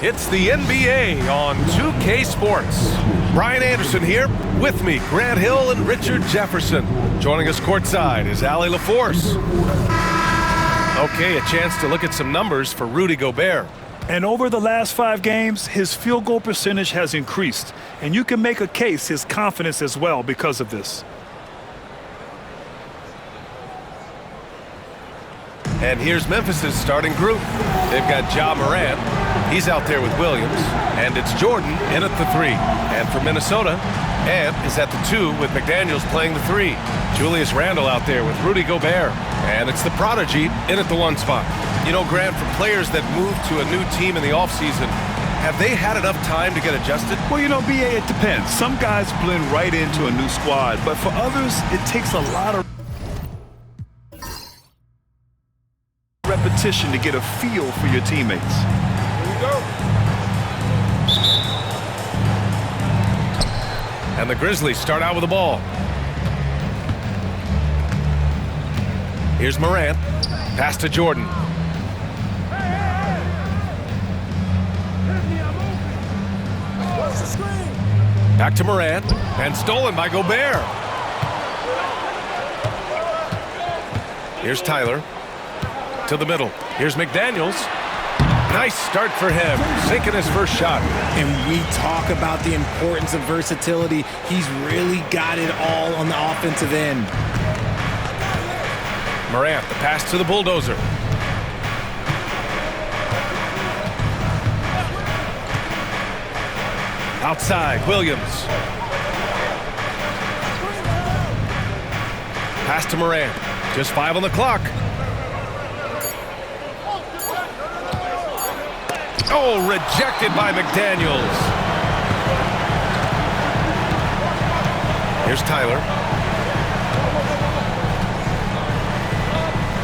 It's the NBA on 2K Sports. Brian Anderson here, with me, Grant Hill and Richard Jefferson. Joining us courtside is Allie LaForce. Okay, a chance to look at some numbers for Rudy Gobert. And over the last 5 games, his field goal percentage has increased. And you can make a case his confidence as well because of this. And here's Memphis' starting group. They've got Ja Morant. He's out there with Williams. And it's Jordan in at the 3. And for Minnesota, Ant is at the 2 with McDaniels playing the 3. Julius Randle out there with Rudy Gobert. And it's the prodigy in at the 1 spot. You know, Grant, for players that move to a new team in the offseason, have they had enough time to get adjusted? Well, you know, BA, it depends. Some guys blend right into a new squad, but for others, it takes a lot of repetition to get a feel for your teammates. Here we go. And the Grizzlies start out with the ball. Here's Morant. Pass to Jordan. Back to Morant, and stolen by Gobert. Here's Tyler. To the middle. Here's McDaniels. Nice start for him, sinking his first shot. And we talk about the importance of versatility. He's really got it all on the offensive end. Morant, the pass to the bulldozer. Outside, Williams. Pass to Morant. Just 5 on the clock. Oh, rejected by McDaniels. Here's Tyler.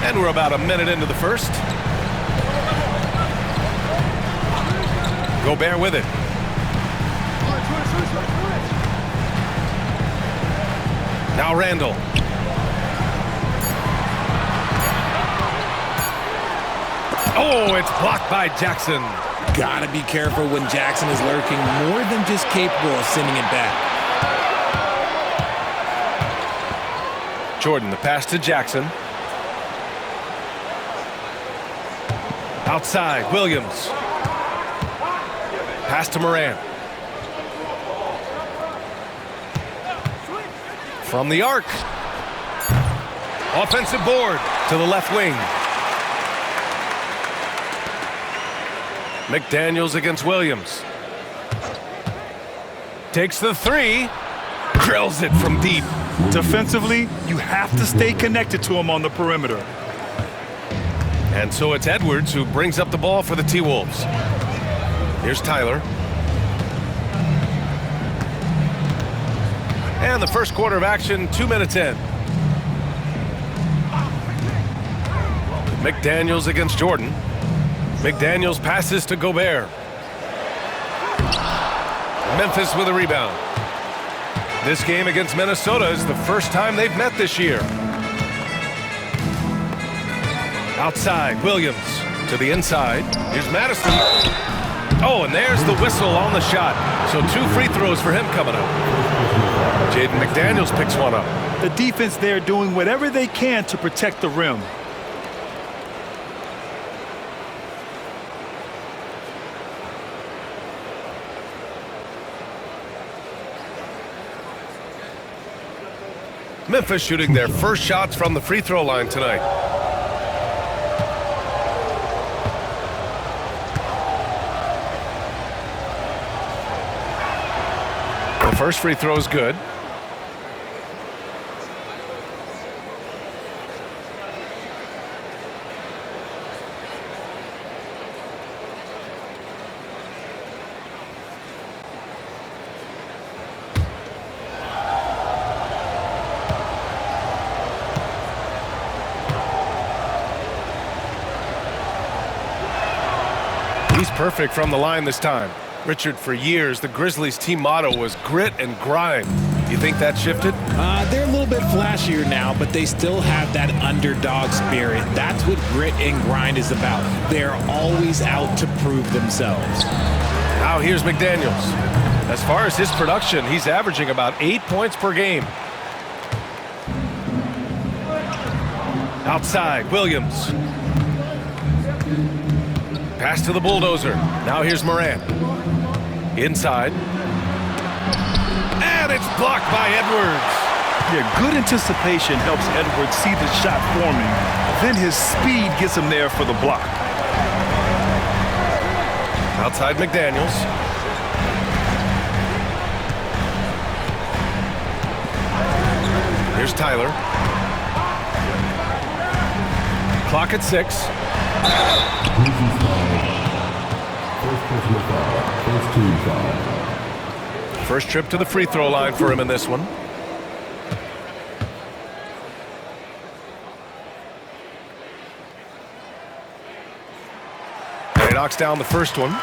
And we're about a minute into the first. Gobert with it. Now Randle. Oh, it's blocked by Jackson. Gotta be careful when Jackson is lurking, more than just capable of sending it back. Jordan, the pass to Jackson. Outside, Williams. Pass to Morant. From the arc. Offensive board to the left wing. McDaniels against Williams. Takes the 3. Drills it from deep. Defensively, you have to stay connected to him on the perimeter. And so it's Edwards who brings up the ball for the T-Wolves. Here's Tyler. And the first quarter of action, 2 minutes in. McDaniels against Jordan. McDaniels passes to Gobert. Memphis with a rebound. This game against Minnesota is the first time they've met this year. Outside, Williams to the inside. Here's Madison. Oh, and there's the whistle on the shot. So 2 free throws for him coming up. Jaden McDaniels picks one up. The defense there doing whatever they can to protect the rim. Memphis shooting their first shots from the free throw line tonight. The first free throw is good. He's perfect from the line this time. Richard, for years, the Grizzlies team motto was grit and grind. You think that shifted? They're a little bit flashier now, but they still have that underdog spirit. That's what grit and grind is about. They're always out to prove themselves. Now here's McDaniels. As far as his production, he's averaging about 8 points per game. Outside, Williams. Pass to the bulldozer. Now here's Morant. Inside. And it's blocked by Edwards. Yeah, good anticipation helps Edwards see the shot forming. Then his speed gets him there for the block. Outside McDaniels. Here's Tyler. Clock at 6. First trip to the free throw line for him in this one. And he knocks down the first one.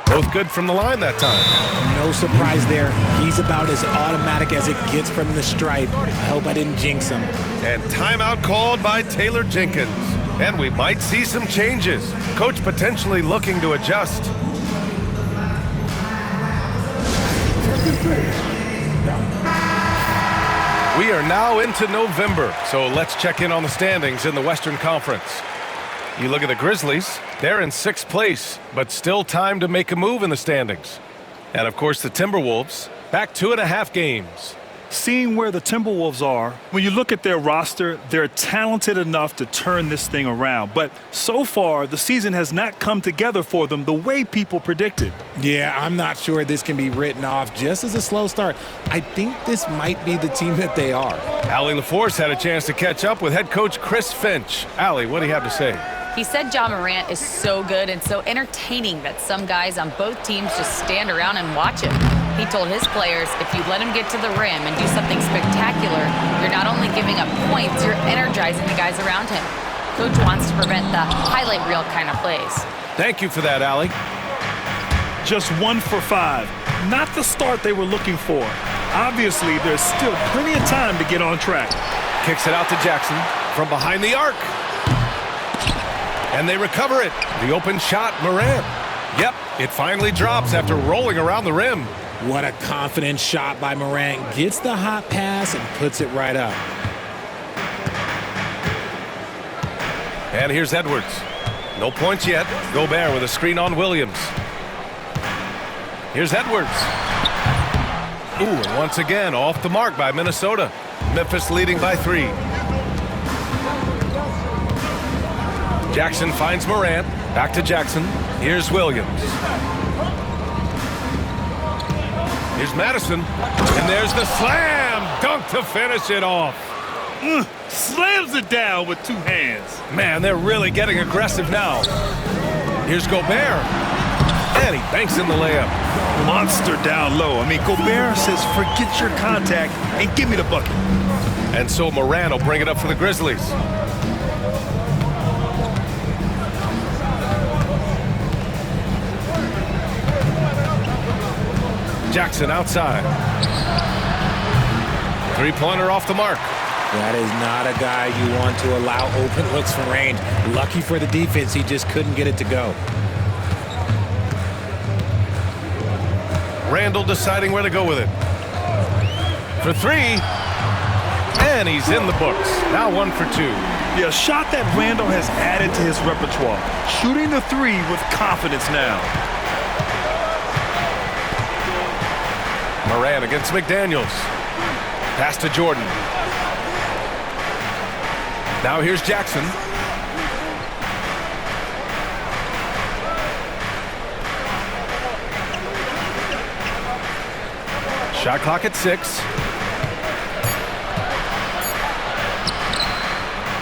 Both good from the line that time. No surprise there. He's about as automatic as it gets from the stripe. I hope I didn't jinx him. And timeout called by Taylor Jenkins. And we might see some changes. Coach potentially looking to adjust. We are now into November, so let's check in on the standings in the Western Conference. You look at the Grizzlies, they're in 6th place, but still time to make a move in the standings. And of course the Timberwolves, back 2.5 games. Seeing where the Timberwolves are, when you look at their roster, they're talented enough to turn this thing around. But so far, the season has not come together for them the way people predicted. Yeah, I'm not sure this can be written off just as a slow start. I think this might be the team that they are. Allie LaForce had a chance to catch up with head coach Chris Finch. Allie, what do you have to say? He said Ja Morant is so good and so entertaining that some guys on both teams just stand around and watch him. He told his players, if you let him get to the rim and do something spectacular, you're not only giving up points, you're energizing the guys around him. Coach wants to prevent the highlight reel kind of plays. Thank you for that, Allie. Just 1 for 5. Not the start they were looking for. Obviously, there's still plenty of time to get on track. Kicks it out to Jackson from behind the arc. And they recover it. The open shot, Morant. Yep, it finally drops after rolling around the rim. What a confident shot by Morant. Gets the hot pass and puts it right up. And here's Edwards. No points yet. Gobert with a screen on Williams. Here's Edwards. Ooh, and once again, off the mark by Minnesota. Memphis leading by 3. Jackson finds Morant. Back to Jackson. Here's Williams. Here's Madison. And there's the slam dunk to finish it off. Slams it down with 2 hands. Man, they're really getting aggressive now. Here's Gobert. And he banks in the layup. Monster down low. I mean, Gobert says, forget your contact and give me the bucket. And so Morant will bring it up for the Grizzlies. Jackson outside. 3-pointer off the mark. That is not a guy you want to allow open looks from range. Lucky for the defense, he just couldn't get it to go. Randall deciding where to go with it. For 3. And he's in the books. Now 1 for 2. Yeah, a shot that Randall has added to his repertoire. Shooting the 3 with confidence now. Morant against McDaniels. Pass to Jordan. Now here's Jackson. Shot clock at 6.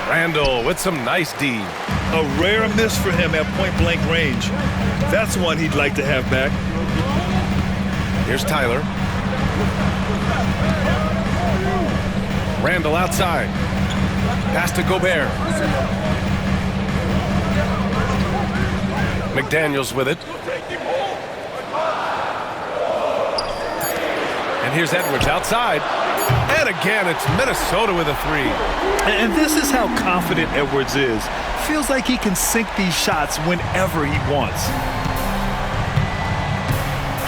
Randall with some nice D. A rare miss for him at point-blank range. That's one he'd like to have back. Here's Tyler. Randall outside. Pass to Gobert. McDaniels with it. And here's Edwards outside. And again, it's Minnesota with a three. And this is how confident Edwards is. Feels like he can sink these shots whenever he wants.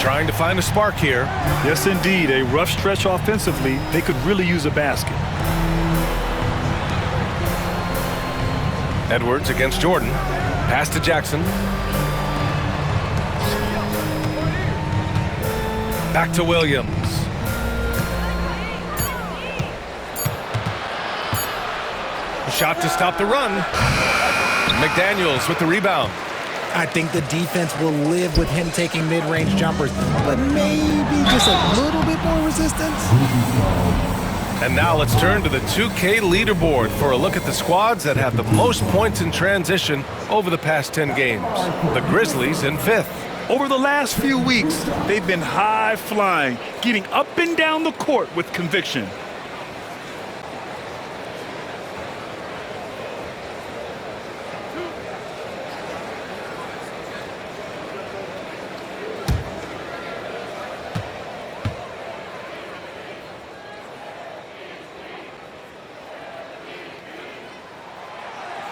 Trying to find a spark here. Yes, indeed. A rough stretch offensively. They could really use a basket. Edwards against Jordan. Pass to Jackson. Back to Williams. Shot to stop the run. McDaniels with the rebound. I think the defense will live with him taking mid-range jumpers, but maybe just a little bit more resistance. And now let's turn to the 2K leaderboard for a look at the squads that have the most points in transition over the past 10 games. The Grizzlies in 5th. Over the last few weeks, they've been high-flying, getting up and down the court with conviction.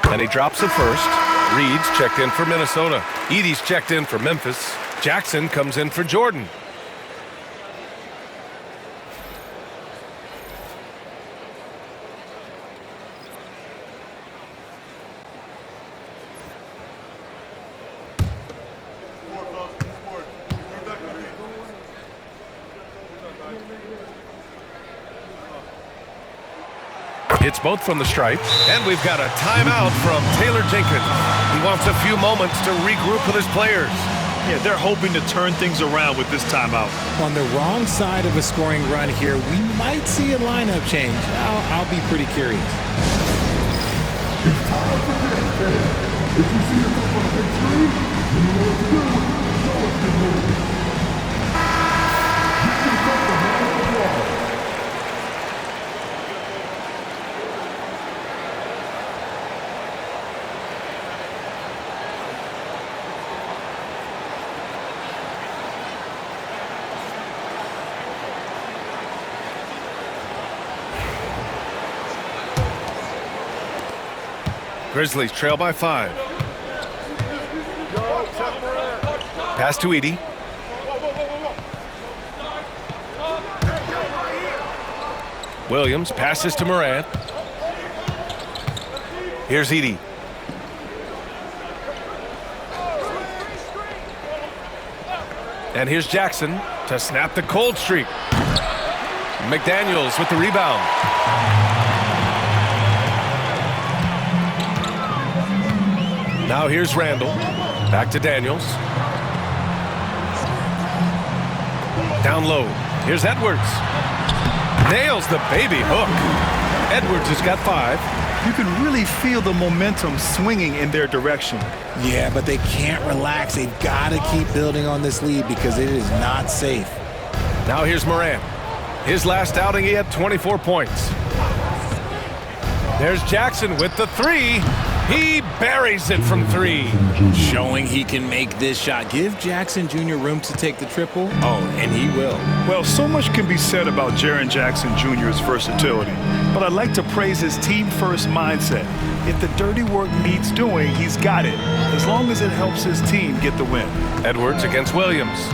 And he drops it first. Reed's checked in for Minnesota. Edey's checked in for Memphis. Jackson comes in for Jordan. It's both from the stripe, and we've got a timeout from Taylor Jenkins. He wants a few moments to regroup with his players. Yeah, they're hoping to turn things around with this timeout. On the wrong side of a scoring run here, we might see a lineup change. I'll be pretty curious. It's time for this. If you see yourself on a big screen, you know what to do. Show us your move. Give yourself a round of applause. Grizzlies trail by 5. Pass to Edey. Williams passes to Morant. Here's Edey. And here's Jackson to snap the cold streak. McDaniels with the rebound. Now here's Randall. Back to Daniels. Down low. Here's Edwards. Nails the baby hook. Edwards has got 5. You can really feel the momentum swinging in their direction. Yeah, but they can't relax. They've got to keep building on this lead because it is not safe. Now here's Morant. His last outing, he had 24 points. There's Jackson with the 3. He buries it from 3. Showing he can make this shot. Give Jackson Jr. room to take the triple. Oh, and he will. Well, so much can be said about Jaren Jackson Jr.'s versatility, but I'd like to praise his team-first mindset. If the dirty work needs doing, he's got it, as long as it helps his team get the win. Edwards against Williams.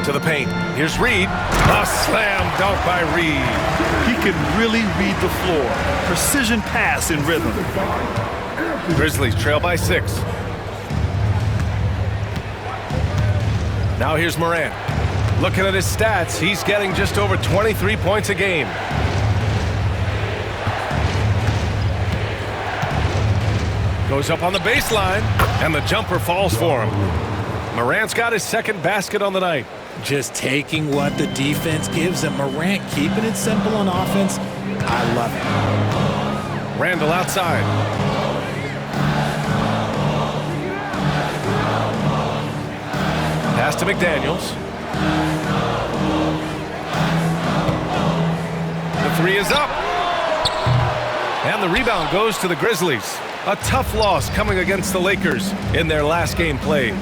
To the paint. Here's Reed. A slam dunk by Reed. He can really read the floor. Precision pass in rhythm. Grizzlies trail by 6. Now here's Morant. Looking at his stats, he's getting just over 23 points a game. Goes up on the baseline, and the jumper falls for him. Morant's got his second basket on the night. Just taking what the defense gives him. Morant keeping it simple on offense. I love it. Randall outside. Pass to McDaniels. The three is up. And the rebound goes to the Grizzlies. A tough loss coming against the Lakers in their last game played.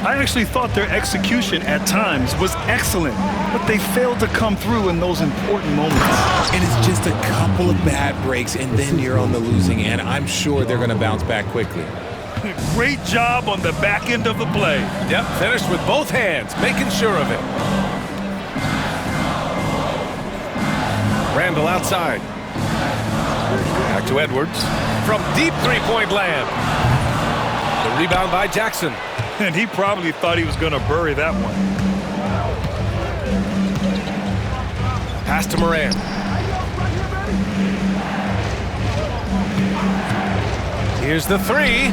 I actually thought their execution at times was excellent, but they failed to come through in those important moments. And it's just a couple of bad breaks, and then you're on the losing end. I'm sure they're going to bounce back quickly. Great job on the back end of the play. Yep, finished with both hands, making sure of it. Randall outside. Back to Edwards from deep three-point land. The rebound by Jackson. And he probably thought he was going to bury that one. Pass to Morant. Here's the three.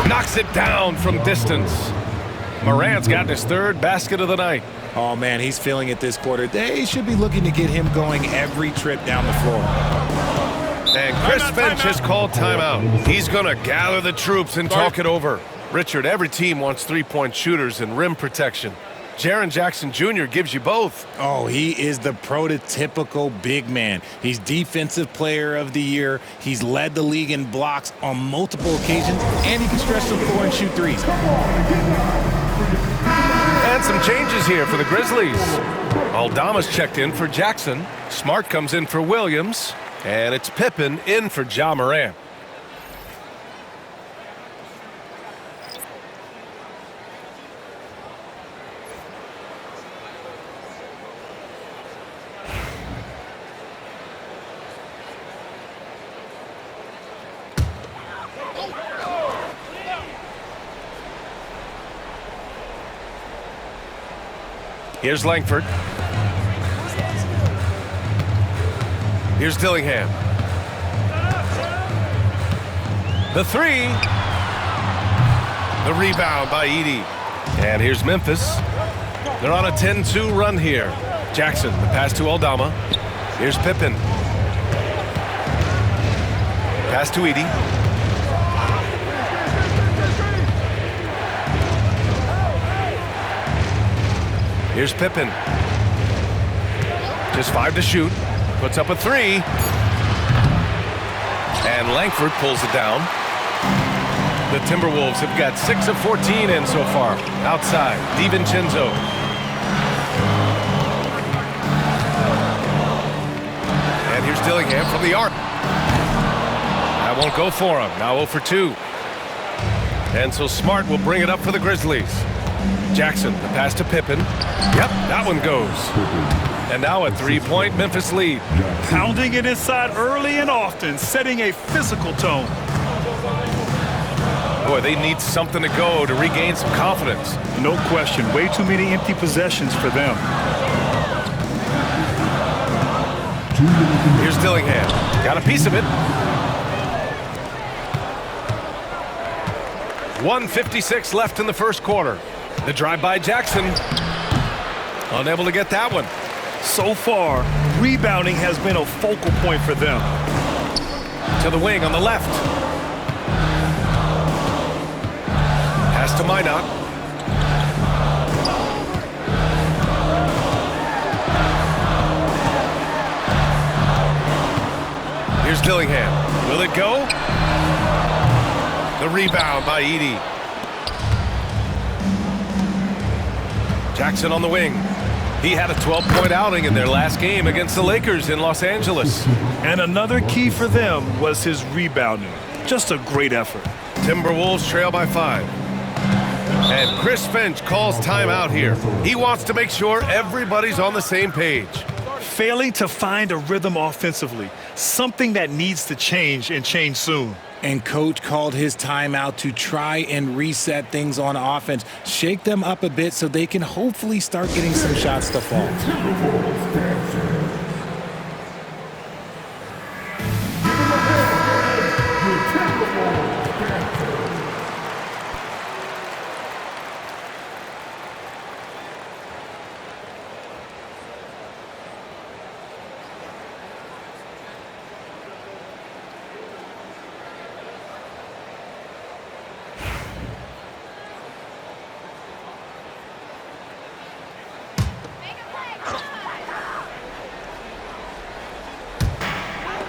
Knocks it down from distance. Morant's got his third basket of the night. Oh, man, he's feeling it this quarter. They should be looking to get him going every trip down the floor. And Chris Finch has called timeout. He's going to gather the troops and talk it over. Richard, every team wants three-point shooters and rim protection. Jaren Jackson Jr. gives you both. Oh, he is the prototypical big man. He's Defensive Player of the Year. He's led the league in blocks on multiple occasions, and he can stretch the floor and shoot threes. And some changes here for the Grizzlies. Aldama's checked in for Jackson. Smart comes in for Williams. And it's Pippen in for Ja Morant. Here's Langford. Here's Dillingham. The three. The rebound by Edey. And here's Memphis. They're on a 10-2 run here. Jackson, the pass to Aldama. Here's Pippen. Pass to Edey. Here's Pippen. Just 5 to shoot. Puts up a three. And Langford pulls it down. The Timberwolves have got 6 of 14 in so far. Outside, DiVincenzo. And here's Dillingham from the arc. That won't go for him. Now 0 for 2. And so Smart will bring it up for the Grizzlies. Jackson, the pass to Pippen. Yep, that one goes. And now a three-point Memphis lead. Pounding it inside early and often, setting a physical tone. Boy, they need something to go to regain some confidence. No question. Way too many empty possessions for them. Here's Dillingham. Got a piece of it. 1:56 left in the first quarter. The drive by Jackson. Unable to get that one. So far, rebounding has been a focal point for them. To the wing on the left. Pass to Minot. Here's Dillingham. Will it go? The rebound by Edey. Jackson on the wing. He had a 12-point outing in their last game against the Lakers in Los Angeles. And another key for them was his rebounding. Just a great effort. Timberwolves trail by 5. And Chris Finch calls timeout here. He wants to make sure everybody's on the same page. Failing to find a rhythm offensively, something that needs to change and change soon. And Coach called his timeout to try and reset things on offense, shake them up a bit so they can hopefully start getting some shots to fall.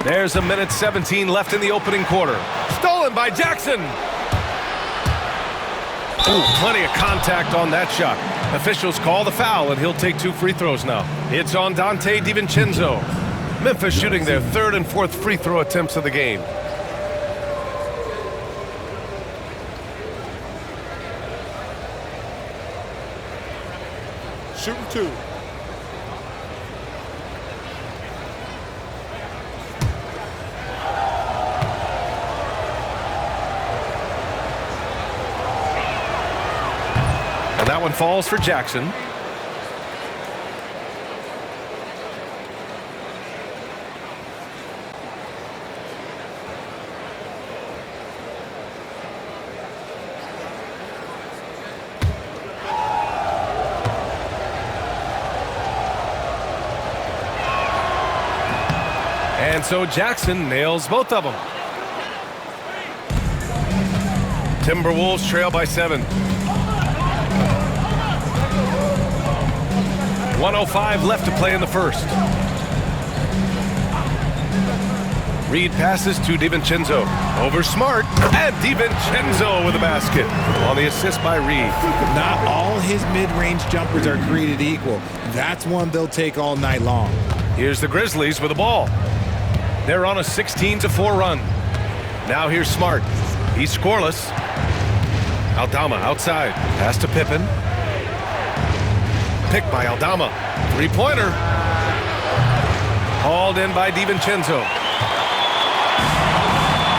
There's 1:17 left in the opening quarter. Stolen by Jackson. Ooh, plenty of contact on that shot. Officials call the foul, and he'll take 2 free throws now. It's on Dante DiVincenzo. Memphis shooting their 3rd and 4th free throw attempts of the game. Shooting 2. And that one falls for Jackson. And so Jackson nails both of them. Timberwolves trail by 7. 1:05 left to play in the first. Reed passes to DiVincenzo. Over Smart, and DiVincenzo with a basket on the assist by Reed. Not all his mid-range jumpers are created equal. That's one they'll take all night long. Here's the Grizzlies with the ball. They're on a 16-4 run. Now here's Smart. He's scoreless. Aldama outside. Pass to Pippen. Picked by Aldama. 3-pointer. Hauled in by DiVincenzo.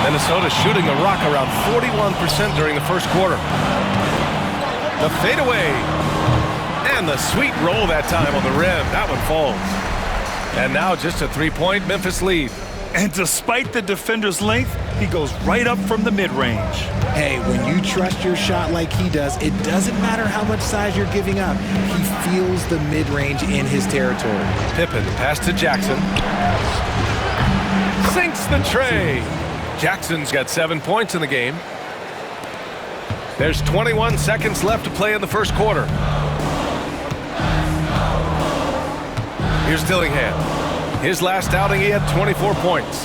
Minnesota shooting the rock around 41% during the first quarter. The fadeaway. And the sweet roll that time on the rim. That one falls. And now just a 3-point Memphis lead. And despite the defender's length, he goes right up from the mid-range. Hey, when you trust your shot like he does, it doesn't matter how much size you're giving up. He feels the mid-range in his territory. Pippen pass to Jackson. Sinks the tray. Jackson's got 7 points in the game. There's 21 seconds left to play in the first quarter. Here's Dillingham. His last outing, he had 24 points.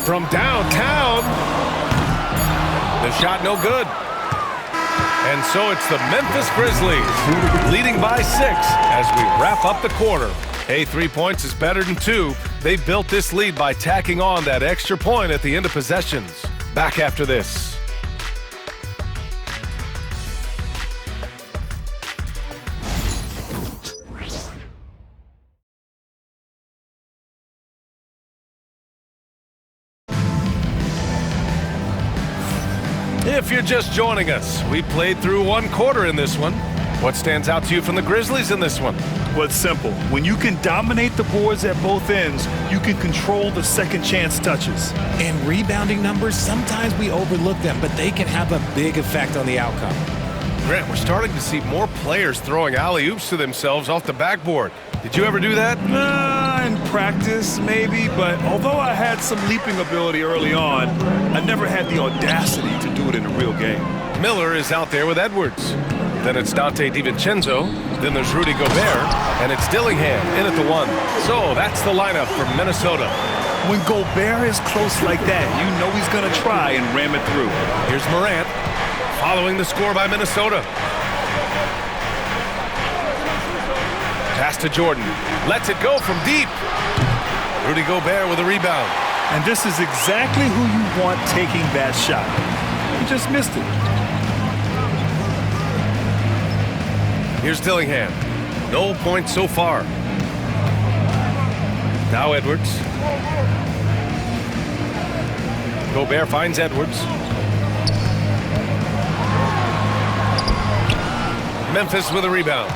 From downtown, the shot no good. And so it's the Memphis Grizzlies leading by 6 as we wrap up the quarter. Hey, 3 points is better than 2. They built this lead by tacking on that extra point at the end of possessions. Back after this. If you're just joining us, we played through 1 quarter in this one. What stands out to you from the Grizzlies in this one? Well, it's simple. When you can dominate the boards at both ends, you can control the second chance touches. And rebounding numbers, sometimes we overlook them, but they can have a big effect on the outcome. Grant, we're starting to see more players throwing alley-oops to themselves off the backboard. Did you ever do that? In practice, maybe, but although I had some leaping ability early on, I never had the audacity to do it in a real game. Miller is out there with Edwards. Then it's Dante DiVincenzo. Then there's Rudy Gobert. And it's Dillingham in at the 1. So that's the lineup for Minnesota. When Gobert is close like that, you know he's going to try and ram it through. Here's Morant following the score by Minnesota. Pass to Jordan. Lets it go from deep. Rudy Gobert with a rebound. And this is exactly who you want taking that shot. He just missed it. Here's Dillingham. No points so far. Now Edwards. Gobert finds Edwards. Memphis with a rebound.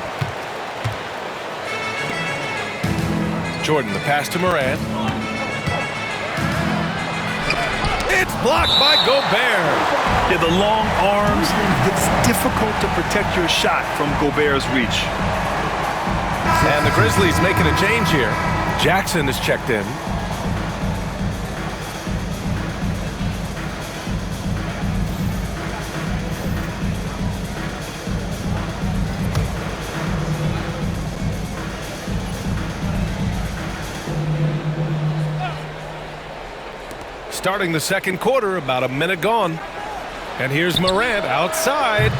Jordan, the pass to Morant. It's blocked by Gobert. Yeah, the long arms, it's difficult to protect your shot from Gobert's reach. And the Grizzlies making a change here. Jackson is checked in. starting the second quarter, about a minute gone. And here's Morant outside.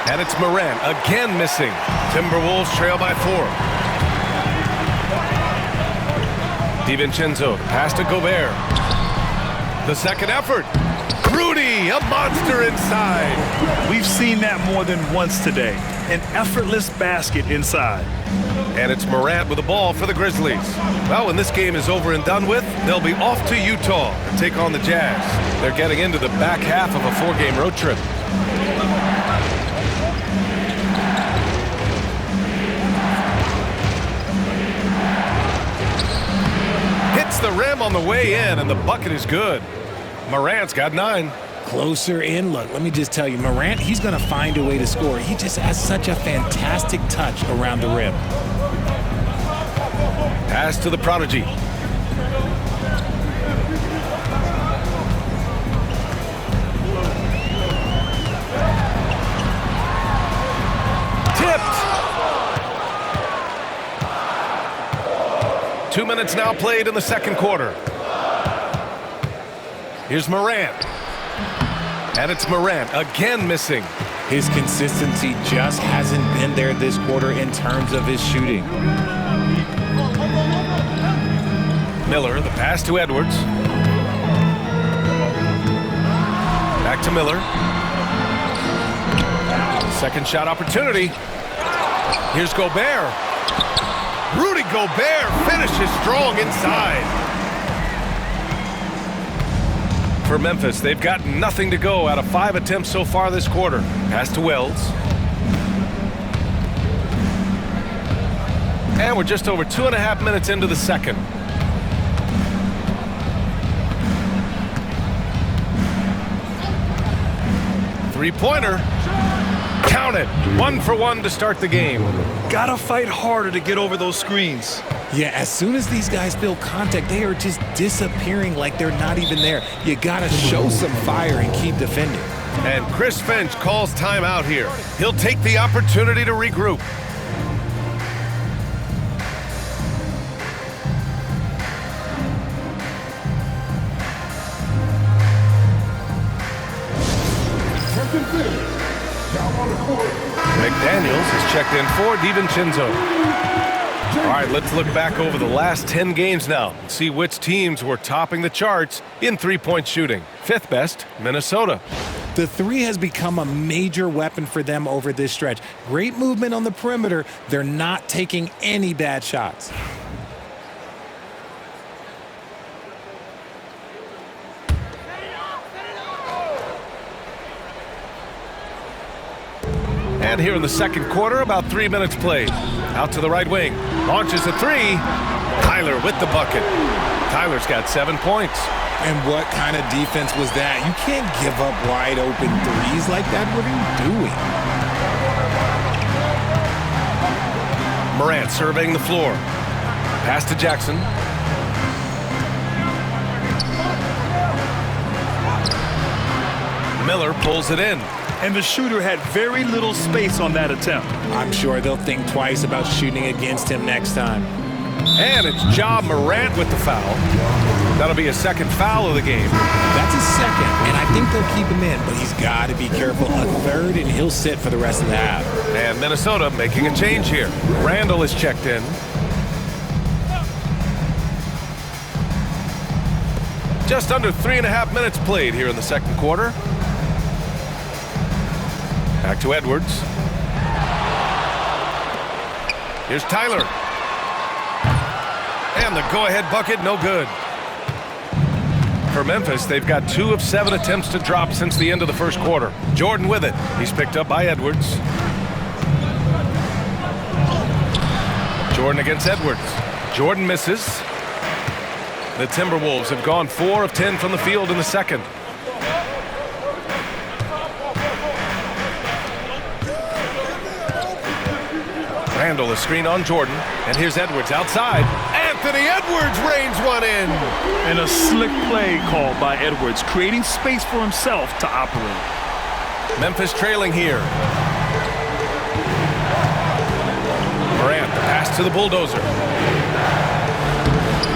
And it's Morant again missing. Timberwolves trail by 4. DiVincenzo, pass to Gobert. The second effort. Rudy, a monster inside. We've seen that more than once today. An effortless basket inside. And it's Morant with the ball for the Grizzlies. Well, when this game is over and done with, they'll be off to Utah to take on the Jazz. They're getting into the back half of a 4-game road trip. Hits the rim on the way in, and the bucket is good. Morant's got 9. Closer in. Look, let me just tell you, Morant, he's going to find a way to score. He just has such a fantastic touch around the rim. Pass to the prodigy. Tipped. 2 minutes now played in the second quarter. Here's Morant. And it's Morant again missing. His consistency just hasn't been there this quarter in terms of his shooting. Miller, the pass to Edwards. Back to Miller. Second shot opportunity. Here's Gobert. Rudy Gobert finishes strong inside. For Memphis, they've got nothing to go out of 5 attempts so far this quarter. Pass to Wells. And we're just over 2.5 minutes into the second. Three-pointer. Count it. 1 for 1 to start the game. Gotta fight harder to get over those screens. Yeah, as soon as these guys feel contact, they are just disappearing like they're not even there. You gotta show some fire and keep defending. And Chris Finch calls timeout here. He'll take the opportunity to regroup. McDaniels is checked in for DiVincenzo. All right, let's look back over the last 10 games now. See which teams were topping the charts in three-point shooting. 5th best, Minnesota. The 3 has become a major weapon for them over this stretch. Great movement on the perimeter. They're not taking any bad shots. And here in the second quarter, about 3 minutes played. Out to the right wing. Launches a 3. Tyler with the bucket. Tyler's got 7 points. And what kind of defense was that? You can't give up wide open threes like that. What are you doing? Morant surveying the floor. Pass to Jackson. Miller pulls it in. And the shooter had very little space on that attempt. I'm sure they'll think twice about shooting against him next time. And it's Ja Morant with the foul. That'll be a second foul of the game. That's his second, and I think they'll keep him in, but he's got to be careful. A third, and he'll sit for the rest of the half. And Minnesota making a change here. Randall is checked in. Just under 3.5 minutes played here in the second quarter. Back to Edwards. Here's Tyler. And the go-ahead bucket, no good. For Memphis, they've got 2 of 7 attempts to drop since the end of the first quarter. Jordan with it. He's picked up by Edwards. Jordan against Edwards. Jordan misses. The Timberwolves have gone 4 of 10 from the field in the second. Randall, a screen on Jordan, and here's Edwards outside. Anthony Edwards rains one in. And a slick play called by Edwards, creating space for himself to operate. Memphis trailing here. Morant, the pass to the bulldozer.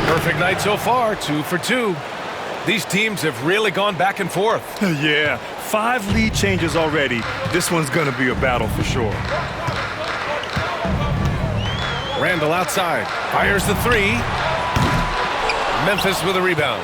Perfect night so far, 2 for 2. These teams have really gone back and forth. Yeah, 5 lead changes already. This one's going to be a battle for sure. Randall outside, fires the 3. Memphis with a rebound.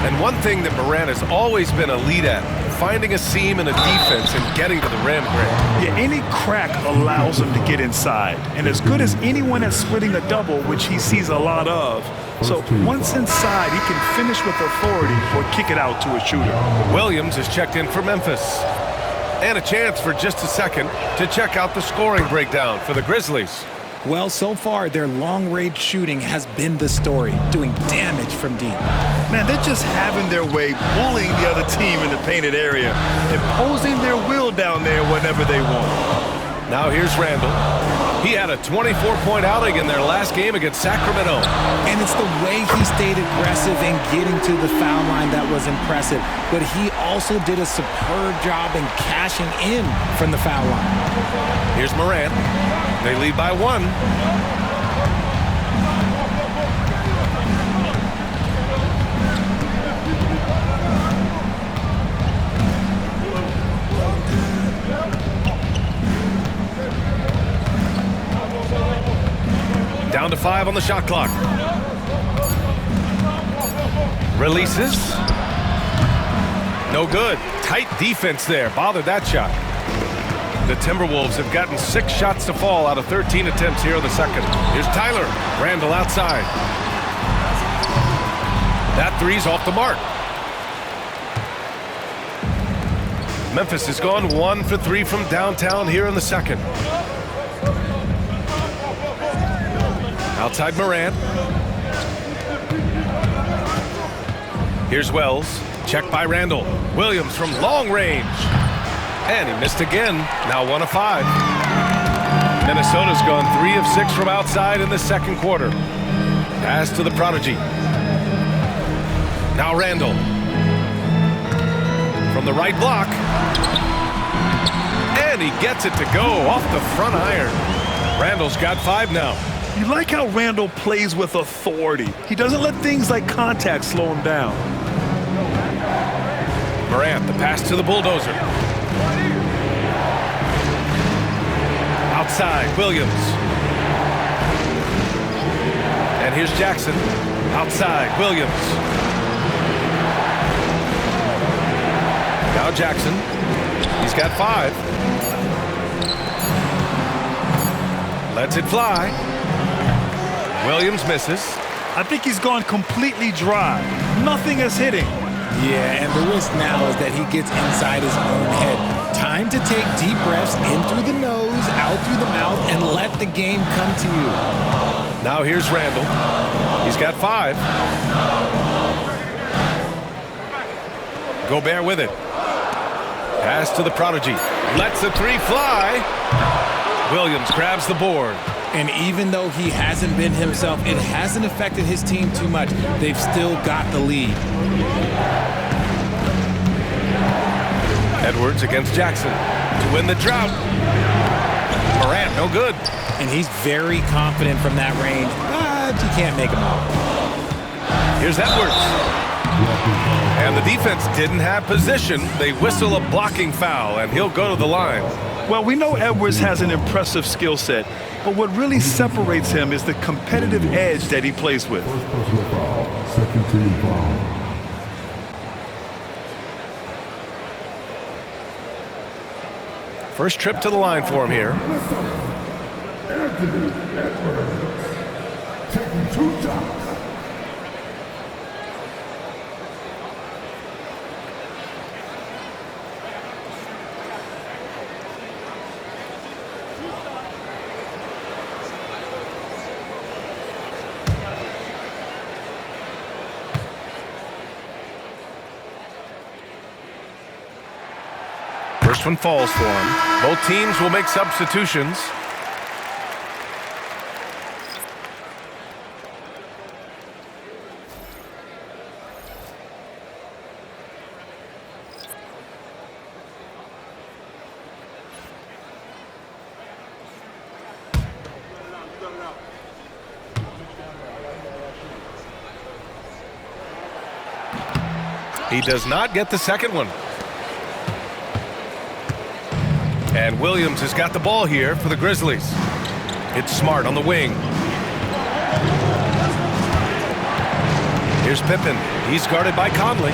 And one thing that Morant has always been elite at, finding a seam in a defense and getting to the rim, Grant. Yeah, any crack allows him to get inside. And as good as anyone at splitting a double, which he sees a lot of. So once inside, he can finish with authority or kick it out to a shooter. Williams is checked in for Memphis. And a chance for just a second to check out the scoring breakdown for the Grizzlies. Well, so far, their long-range shooting has been the story, doing damage from deep. Man, they're just having their way, bullying the other team in the painted area, imposing their will down there whenever they want. Now here's Randall. He had a 24-point outing in their last game against Sacramento. And it's the way he stayed aggressive in getting to the foul line that was impressive. But he also did a superb job in cashing in from the foul line. Here's Morant. They lead by 1. Down to 5 on the shot clock. Releases. No good. Tight defense there. Bothered that shot. The Timberwolves have gotten 6 shots to fall out of 13 attempts here in the second. Here's Tyler. Randall outside. That 3's off the mark. Memphis has gone 1 for 3 from downtown here in the second. Outside Morant. Here's Wells. Checked by Randall. Williams from long range. And he missed again. Now 1 of 5. Minnesota's gone 3 of 6 from outside in the second quarter. Pass to the prodigy. Now Randall. From the right block. And he gets it to go off the front iron. Randall's got 5 now. You like how Randall plays with authority. He doesn't let things like contact slow him down. Morant, the pass to the bulldozer. Outside, Williams. And here's Jackson. Outside, Williams. Now Jackson. He's got 5. Lets it fly. Williams misses. I think he's gone completely dry. Nothing is hitting. Yeah, and the risk now is that he gets inside his own head. Time to take deep breaths in through the nose, out through the mouth, and let the game come to you. Now here's Randall. He's got 5. Gobert with it. Pass to the prodigy. Lets the 3 fly. Williams grabs the board. And even though he hasn't been himself, it hasn't affected his team too much. They've still got the lead. Edwards against Jackson to win the drought. Morant, no good. And he's very confident from that range, but you can't make him out. Here's Edwards. And the defense didn't have position. They whistle a blocking foul, and he'll go to the line. Well, we know Edwards has an impressive skill set, but what really separates him is the competitive edge that he plays with. First personal foul, second team foul. First trip to the line for him here. Anthony Edwards taking 2 shots. First one falls for him. Both teams will make substitutions. He does not get the second one. And Williams has got the ball here for the Grizzlies. It's Smart on the wing. Here's Pippen. He's guarded by Conley.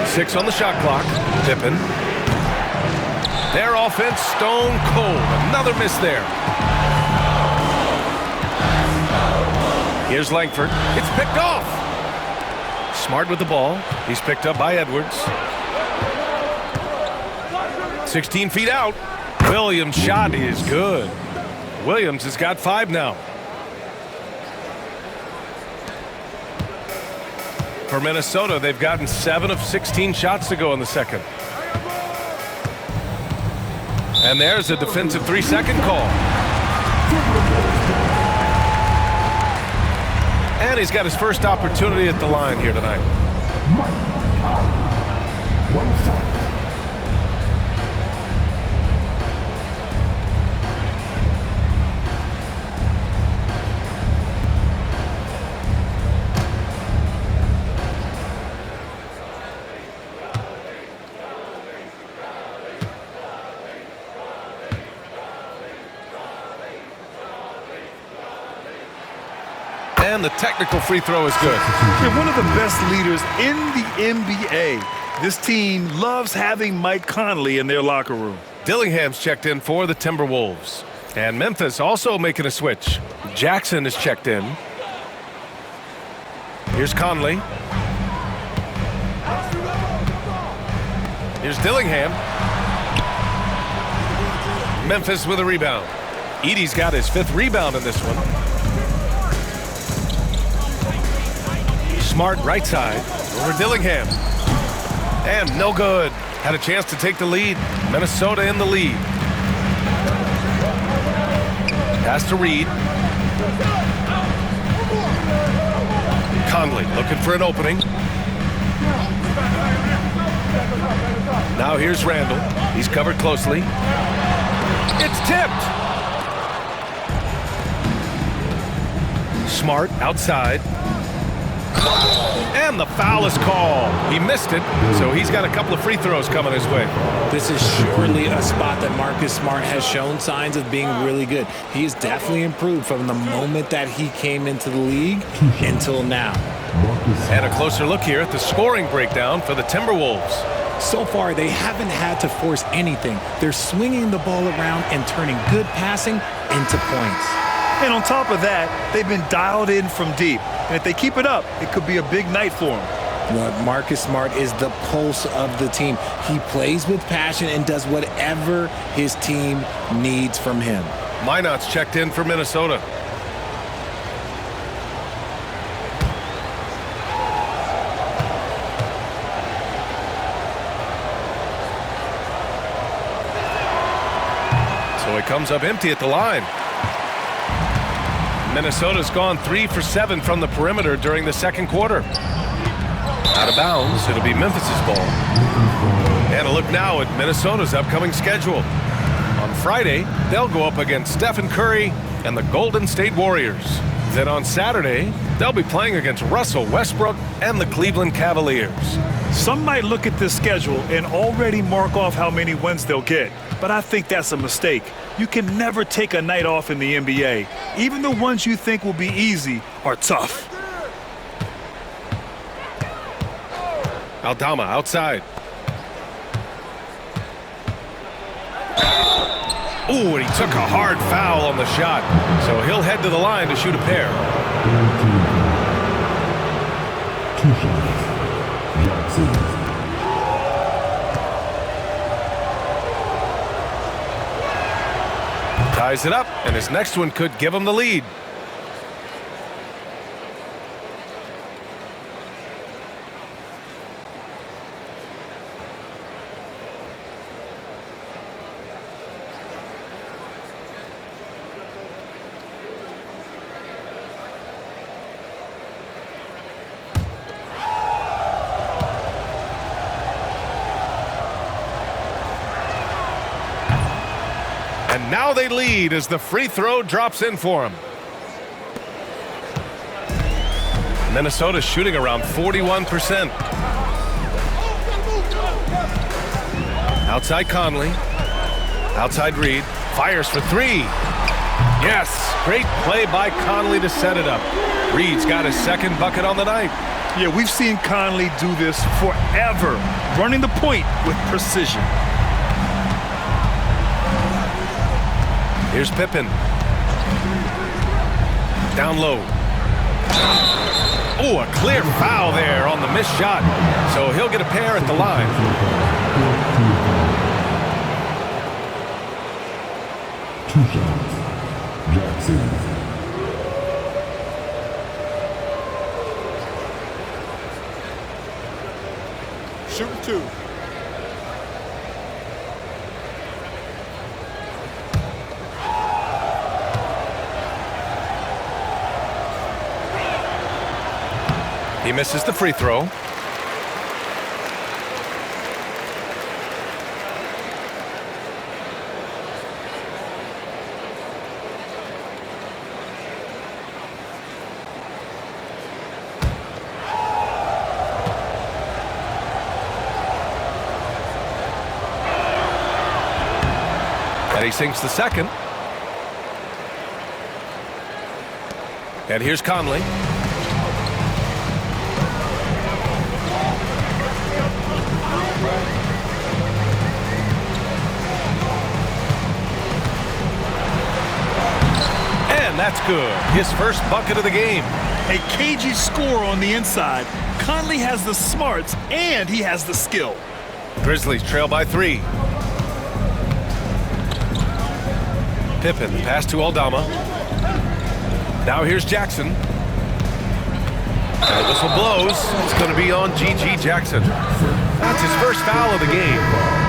Six on the shot clock. Pippen. Their offense stone cold. Another miss there. Here's Langford. It's picked off. Smart with the ball. He's picked up by Edwards. 16 feet out. Williams' shot is good. Williams has got 5 now. For Minnesota, they've gotten 7 of 16 shots to go in the second. And there's a defensive 3-second call. And he's got his first opportunity at the line here tonight. And the technical free throw is good. They're one of the best leaders in the NBA. This team loves having Mike Conley in their locker room. Dillingham's checked in for the Timberwolves. And Memphis also making a switch. Jackson is checked in. Here's Conley. Here's Dillingham. Memphis with a rebound. Edey's got his 5th rebound in this one. Smart right side over Dillingham. And no good. Had a chance to take the lead. Minnesota in the lead. Pass to Reed. Conley looking for an opening. Now here's Randall. He's covered closely. It's tipped. Smart outside. And the foul is called. He missed it, so he's got a couple of free throws coming his way. This is surely a spot that Marcus Smart has shown signs of being really good. He has definitely improved from the moment that he came into the league until now. And a closer look here at the scoring breakdown for the Timberwolves. So far, they haven't had to force anything. They're swinging the ball around and turning good passing into points. And on top of that, they've been dialed in from deep. And if they keep it up, it could be a big night for them. Look, Marcus Smart is the pulse of the team. He plays with passion and does whatever his team needs from him. Minot's checked in for Minnesota. So he comes up empty at the line. Minnesota's gone 3 for 7 from the perimeter during the second quarter. Out of bounds, it'll be Memphis's ball. And a look now at Minnesota's upcoming schedule. On Friday, they'll go up against Stephen Curry and the Golden State Warriors. Then on Saturday, they'll be playing against Russell Westbrook and the Cleveland Cavaliers. Some might look at this schedule and already mark off how many wins they'll get, but I think that's a mistake. You can never take a night off in the NBA. Even the ones you think will be easy are tough. Aldama outside. Ooh, and he took a hard foul on the shot, so he'll head to the line to shoot a pair. 2 shots. Jackson. Ties it up, and his next one could give him the lead. And now they lead as the free throw drops in for him. Minnesota's shooting around 41%. Outside Conley. Outside Reed. Fires for three. Yes, great play by Conley to set it up. Reed's got his second bucket on the night. Yeah, we've seen Conley do this forever, running the point with precision. Here's Pippen. Down low. Oh, a clear foul there on the missed shot. So he'll get a pair at the line. 2 shots. Jackson. Shooting 2. He misses the free throw. And he sinks the second. And here's Conley. And that's good. His first bucket of the game. A cagey score on the inside. Conley has the smarts and he has the skill. Grizzlies trail by 3. Pippen, pass to Aldama. Now here's Jackson. And the whistle blows. It's going to be on G.G. Jackson. That's his first foul of the game.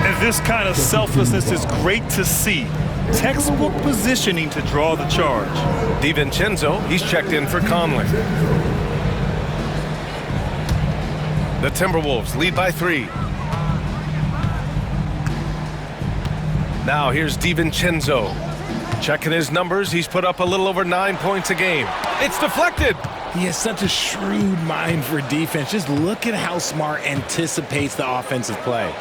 And this kind of selflessness is great to see. Textbook positioning to draw the charge. DiVincenzo, he's checked in for Conley. The Timberwolves lead by 3. Now here's DiVincenzo. Checking his numbers, he's put up a little over 9 points a game. It's deflected. He has such a shrewd mind for defense. Just look at how Smart anticipates the offensive play.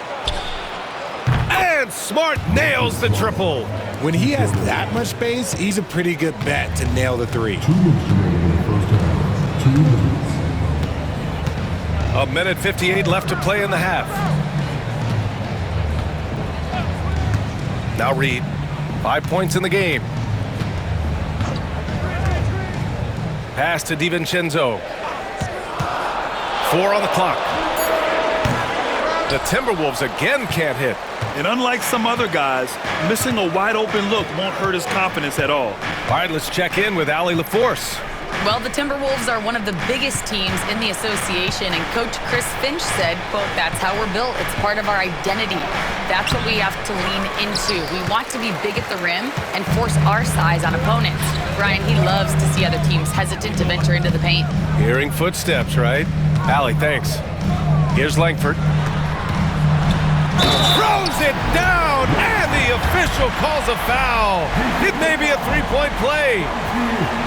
And Smart nails the triple. When he has that much space, he's a pretty good bet to nail the 3. 2 minutes remaining in the first half. 2 minutes. A minute 58 left to play in the half. Now Reed. 5 points in the game. Pass to DiVincenzo. 4 on the clock. The Timberwolves again can't hit. And unlike some other guys, missing a wide open look won't hurt his confidence at all. All right, let's check in with Allie LaForce. Well, the Timberwolves are one of the biggest teams in the association, and Coach Chris Finch said, quote, "That's how we're built. It's part of our identity. That's what we have to lean into. We want to be big at the rim and force our size on opponents." Brian, he loves to see other teams hesitant to venture into the paint. Hearing footsteps, right? Allie, thanks. Here's Langford. Throws it down, and the official calls a foul. It may be a three-point play.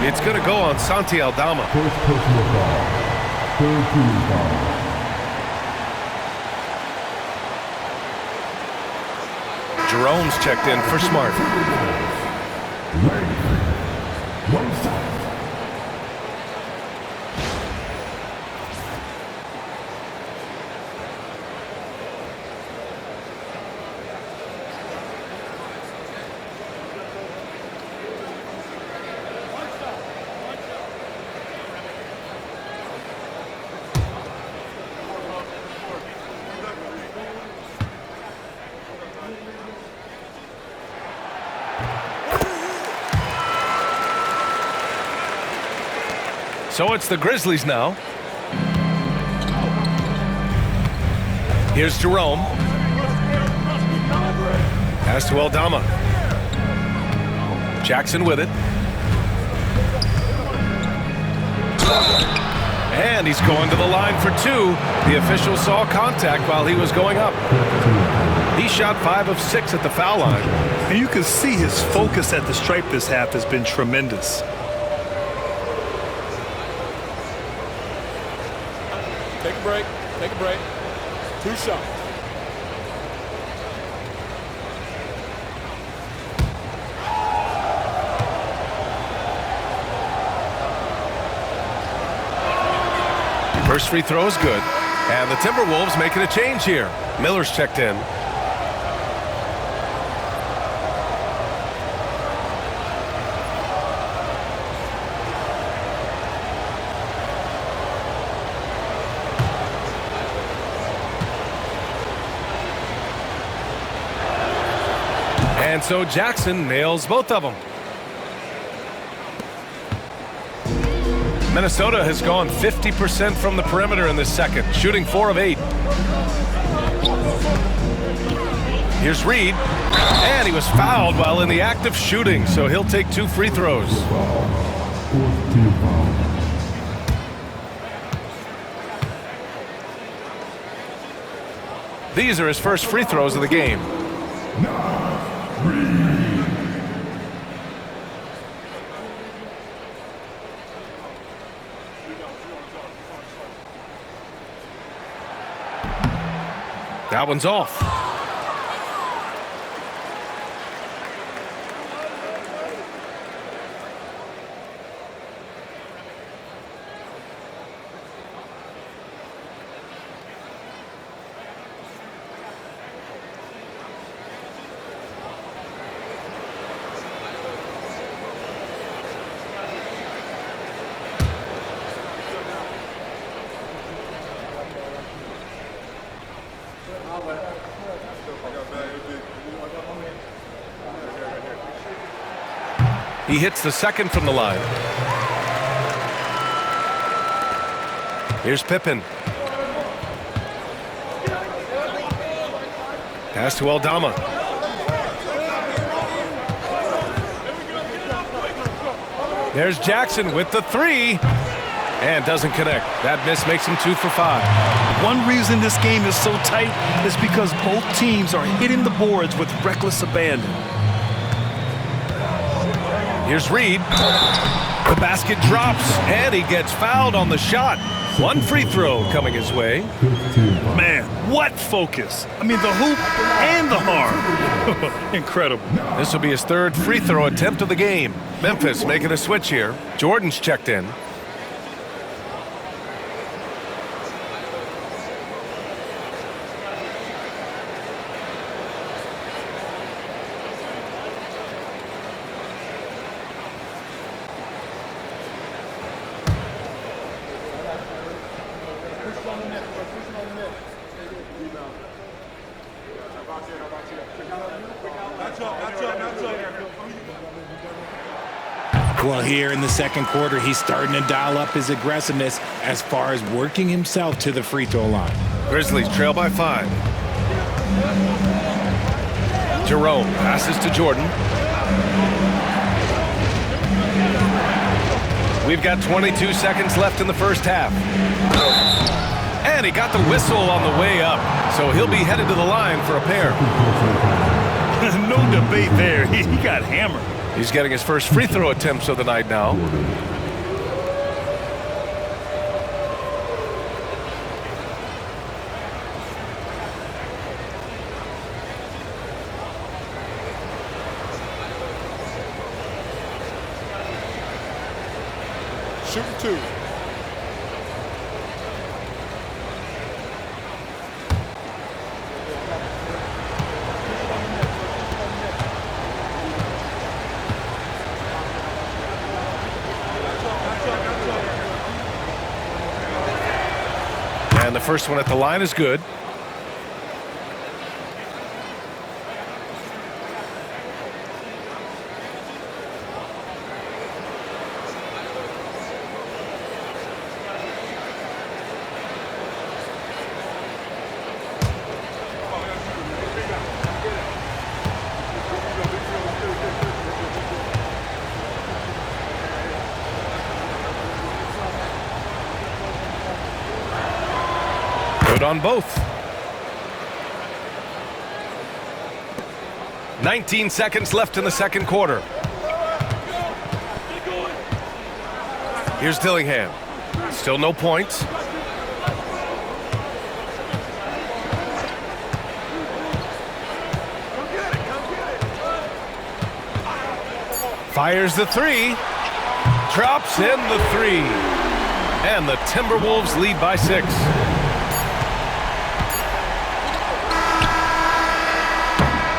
It's going to go on Santi Aldama. First personal foul. Third team foul. Jerome's checked in for Smart. One foul. So it's the Grizzlies now. Here's Jerome. Pass to Aldama. Jackson with it. And he's going to the line for 2. The official saw contact while he was going up. He shot 5 of 6 at the foul line. And you can see his focus at the stripe this half has been tremendous. Take a break. Take a break. 2 shots. First free throw is good. And the Timberwolves making a change here. Miller's checked in. And so Jackson nails both of them. Minnesota has gone 50% from the perimeter in this second, shooting 4 of 8. Here's Reed, and he was fouled while in the act of shooting, so he'll take 2 free throws. These are his first free throws of the game. That one's off. He hits the second from the line. Here's Pippen. Pass to Aldama. There's Jackson with the 3. And doesn't connect. That miss makes him 2 for 5. One reason this game is so tight is because both teams are hitting the boards with reckless abandon. Here's Reed. The basket drops, and he gets fouled on the shot. 1 free throw coming his way. Man, what focus. I mean, the hoop and the arm. Incredible. This will be his 3rd free throw attempt of the game. Memphis making a switch here. Jordan's checked in. Well, here in the second quarter, he's starting to dial up his aggressiveness as far as working himself to the free throw line. Grizzlies trail by 5. Jerome passes to Jordan. We've got 22 seconds left in the first half. And he got the whistle on the way up, so he'll be headed to the line for a pair. No debate there. He got hammered. He's getting his first free throw attempts of the night now. Shoot 2. And the first one at the line is good. On both. 19 seconds left in the second quarter. Here's Dillingham. Still no points. Fires the three. Drops in the three. And the Timberwolves lead by 6.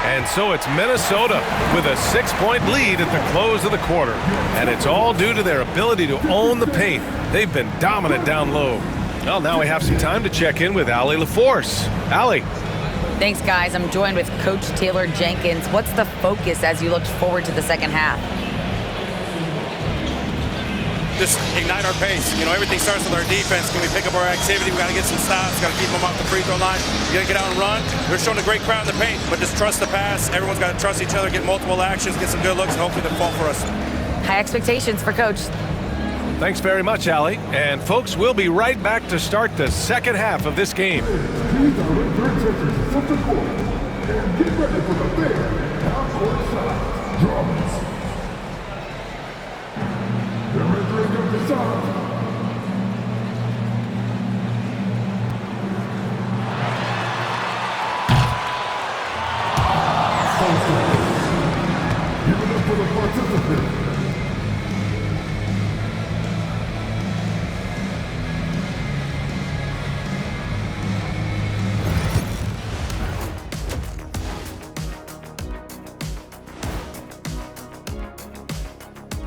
And so it's Minnesota with a 6-point lead at the close of the quarter. And it's all due to their ability to own the paint. They've been dominant down low. Well, now we have some time to check in with Allie LaForce. Allie. Thanks, guys. I'm joined with Coach Taylor Jenkins. What's the focus as you look forward to the second half? Just ignite our pace. You know, everything starts with our defense. Can we pick up our activity? We got to get some stops. Got to keep them off the free throw line. We got to get out and run. They're showing a great crowd in the paint, but just trust the pass. Everyone's got to trust each other, get multiple actions, get some good looks, and hopefully they'll fall for us. High expectations for Coach. Thanks very much, Allie. And folks, we'll be right back to start the second half of this game. Please direct your attention to center court and get ready for the big half-court shot. Drums. They're measuring up the shot. Give it up for the participants.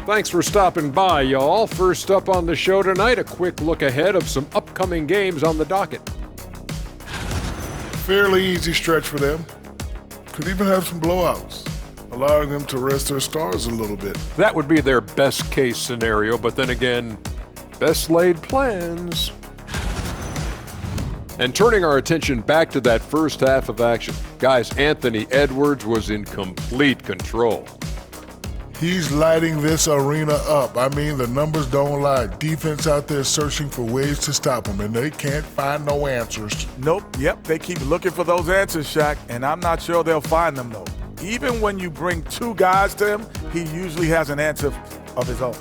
Thanks for stopping by, y'all. First up on the show tonight, a quick look ahead of some upcoming games on the docket. Fairly easy stretch for them. Could even have some blowouts, allowing them to rest their stars a little bit. That would be their best case scenario, but then again, best laid plans. And turning our attention back to that first half of action, guys, Anthony Edwards was in complete control. He's lighting this arena up. I mean, the numbers don't lie. Defense out there searching for ways to stop him, and they can't find no answers. Nope. Yep. They keep looking for those answers, Shaq, and I'm not sure they'll find them, though. Even when you bring two guys to him, he usually has an answer of his own.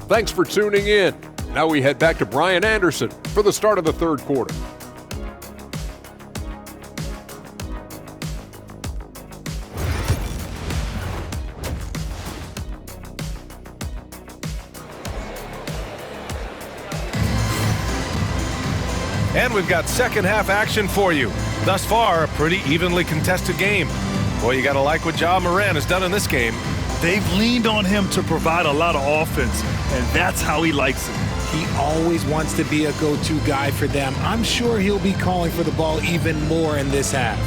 Thanks for tuning in. Now we head back to Brian Anderson for the start of the third quarter. And we've got second half action for you. Thus far, a pretty evenly contested game. Boy, you got to like what Ja Morant has done in this game. They've leaned on him to provide a lot of offense, and that's how he likes it. He always wants to be a go-to guy for them. I'm sure he'll be calling for the ball even more in this half.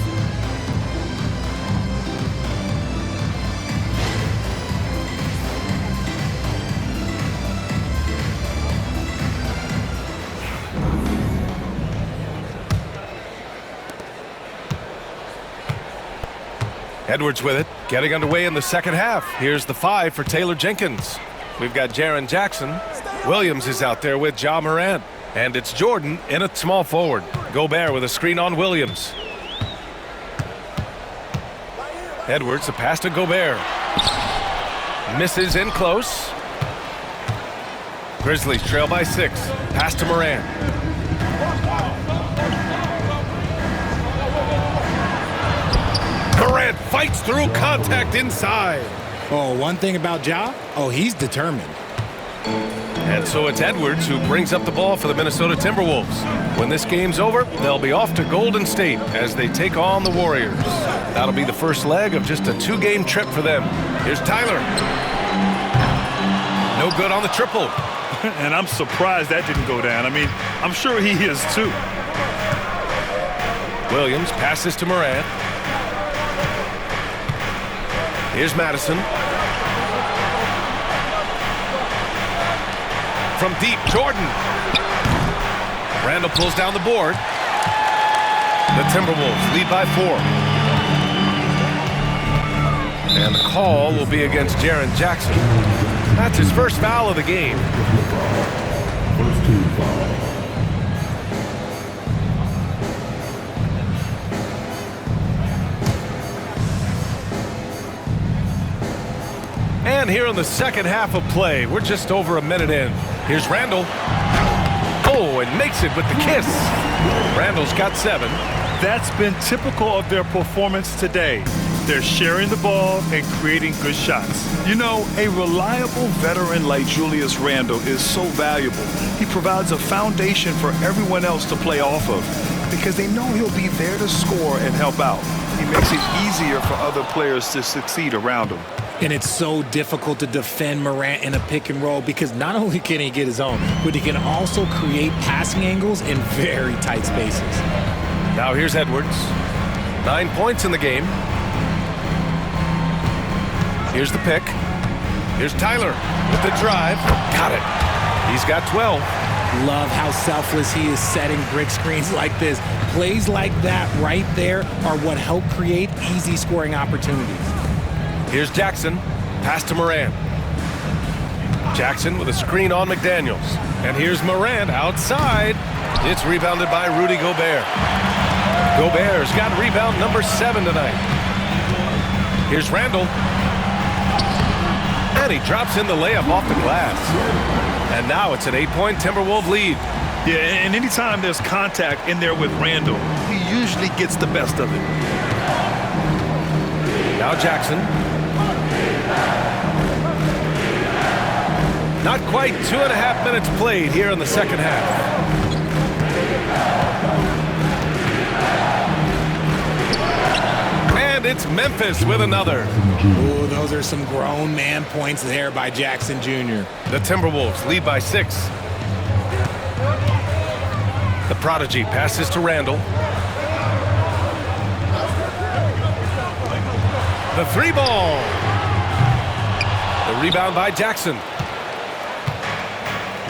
Edwards with it, getting underway in the second half. Here's the 5 for Taylor Jenkins. We've got Jaren Jackson. Williams is out there with Ja Morant. And it's Jordan in at small forward. Gobert with a screen on Williams. Edwards, a pass to Gobert. Misses in close. Grizzlies trail by 6. Pass to Morant. Morant fights through contact inside. Oh, one thing about Ja? Oh, he's determined. And so it's Edwards who brings up the ball for the Minnesota Timberwolves. When this game's over, they'll be off to Golden State as they take on the Warriors. That'll be the first leg of just a 2-game trip for them. Here's Tyler. No good on the triple. And I'm surprised that didn't go down. I mean, I'm sure he is too. Williams passes to Morant. Here's Madison. From deep, Jordan. Randall pulls down the board. The Timberwolves lead by 4. And the call will be against Jaren Jackson. That's his first foul of the game. First team foul. And here in the second half of play, we're just over a minute in. Here's Randall. Oh, and makes it with the kiss. Randall's got 7. That's been typical of their performance today. They're sharing the ball and creating good shots. You know, a reliable veteran like Julius Randle is so valuable. He provides a foundation for everyone else to play off of because they know he'll be there to score and help out. He makes it easier for other players to succeed around him. And it's so difficult to defend Morant in a pick and roll because not only can he get his own, but he can also create passing angles in very tight spaces. Now here's Edwards. 9 points in the game. Here's the pick. Here's Tyler with the drive. Got it. He's got 12. Love how selfless he is setting brick screens like this. Plays like that right there are what help create easy scoring opportunities. Here's Jackson. Pass to Morant. Jackson with a screen on McDaniels. And here's Morant outside. It's rebounded by Rudy Gobert. Gobert's got rebound number 7 tonight. Here's Randall. And he drops in the layup off the glass. And now it's an 8-point Timberwolves lead. Yeah, and anytime there's contact in there with Randall, he usually gets the best of it. Now Jackson. Not quite 2.5 minutes played here in the second half. And it's Memphis with another. Ooh, those are some grown man points there by Jackson Jr. The Timberwolves lead by 6. The prodigy passes to Randall. The 3-ball. The rebound by Jackson.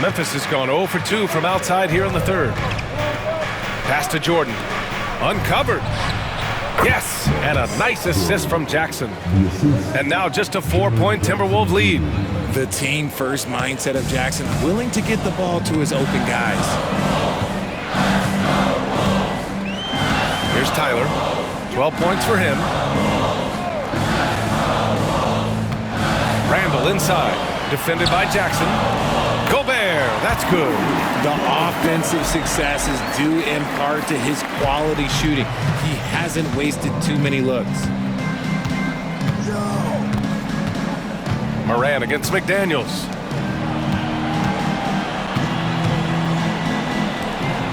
Memphis has gone 0 for 2 from outside here in the third. Pass to Jordan. Uncovered. Yes, and a nice assist from Jackson. And now just a 4-point Timberwolves lead. The team-first mindset of Jackson, willing to get the ball to his open guys. Here's Tyler. 12 points for him. Randall inside. Defended by Jackson. Gobert, that's good. The offensive success is due in part to his quality shooting. He hasn't wasted too many looks. Morant against McDaniels.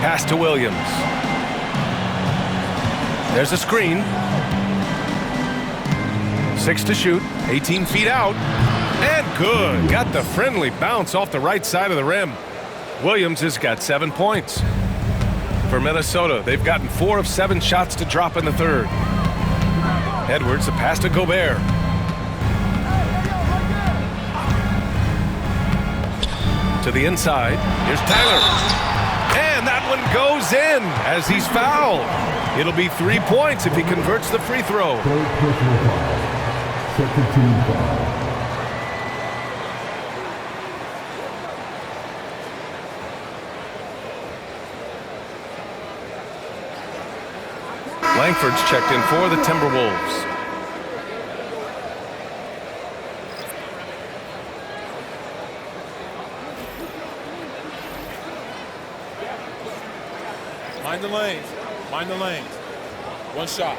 Pass to Williams. There's a screen. 6 to shoot. 18 feet out. And good. Got the friendly bounce off the right side of the rim. Williams has got 7 points. For Minnesota, they've gotten 4 of 7 shots to drop in the third. Edwards, a pass to Gobert. To the inside. Here's Tyler. And that one goes in as he's fouled. It'll be 3 points if he converts the free throw. Second team foul. Langford's checked in for the Timberwolves. Mind the lanes. Mind the lanes. One shot.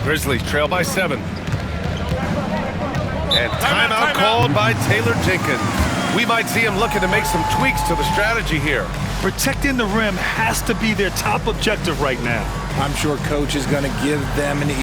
Grizzlies trail by 7. And timeout called by Taylor Jenkins. We might see him looking to make some tweaks to the strategy here. Protecting the rim has to be their top objective right now. I'm sure coach is going to give them an